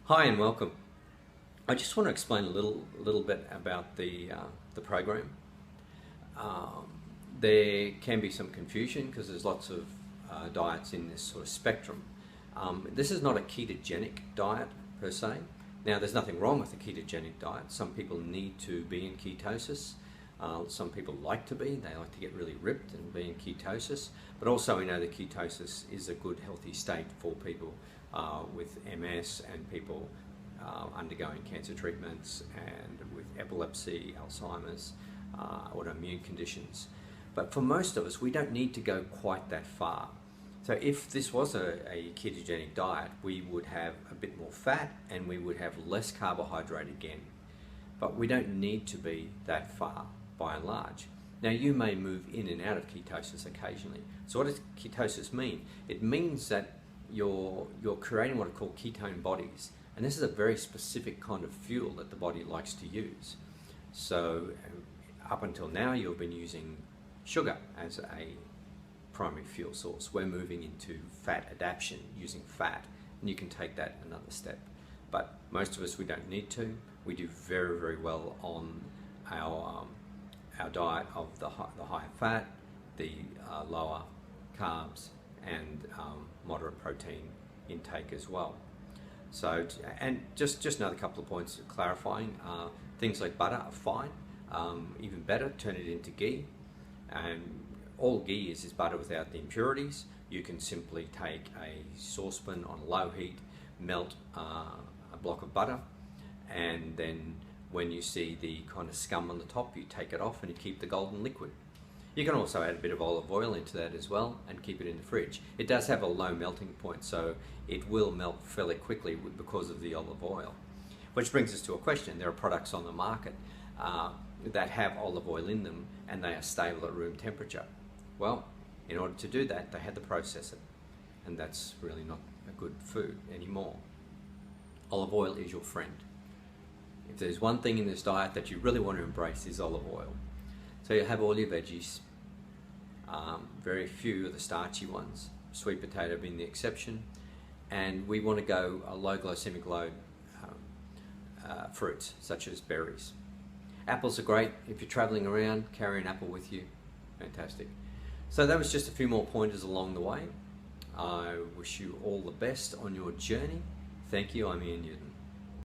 Hi and welcome. I just want to explain a little bit about the program. There can be some confusion because there's lots of diets in this sort of spectrum. This is not a ketogenic diet per se. Now, there's nothing wrong with a ketogenic diet. Some people need to be in ketosis. Some people like to be. They like to get really ripped and be in ketosis. But also we know that ketosis is a good healthy state for people with MS and people undergoing cancer treatments and with epilepsy, Alzheimer's, autoimmune conditions. But for most of us, we don't need to go quite that far. So if this was a ketogenic diet, we would have a bit more fat and we would have less carbohydrate again. But we don't need to be that far by and large. Now, you may move in and out of ketosis occasionally. So what does ketosis mean? It means that you're creating what are called ketone bodies. And this is a very specific kind of fuel that the body likes to use. So up until now, you've been using sugar as a primary fuel source. We're moving into fat adaptation, using fat, and you can take that another step. But most of us, we don't need to. We do very, very well on our diet of the higher fat, the lower carbs, and moderate protein intake as well. So, and just another couple of points clarifying, things like butter are fine, even better, turn it into ghee. And all ghee is butter without the impurities. You can simply take a saucepan on low heat, melt a block of butter, and then when you see the kind of scum on the top, you take it off and you keep the golden liquid. You can also add a bit of olive oil into that as well and keep it in the fridge. It does have a low melting point, so it will melt fairly quickly because of the olive oil. Which brings us to a question. There are products on the market that have olive oil in them and they are stable at room temperature. Well, in order to do that, they had to process it, and that's really not a good food anymore. Olive oil is your friend. If there's one thing in this diet that you really want to embrace, is olive oil. So you have all your veggies, very few of the starchy ones, sweet potato being the exception, and we want to go a low glycemic load fruits such as berries. Apples are great. If you're traveling around, carry an apple with you. Fantastic. So that was just a few more pointers along the way. I wish you all the best on your journey. Thank you. I'm Ian Newton.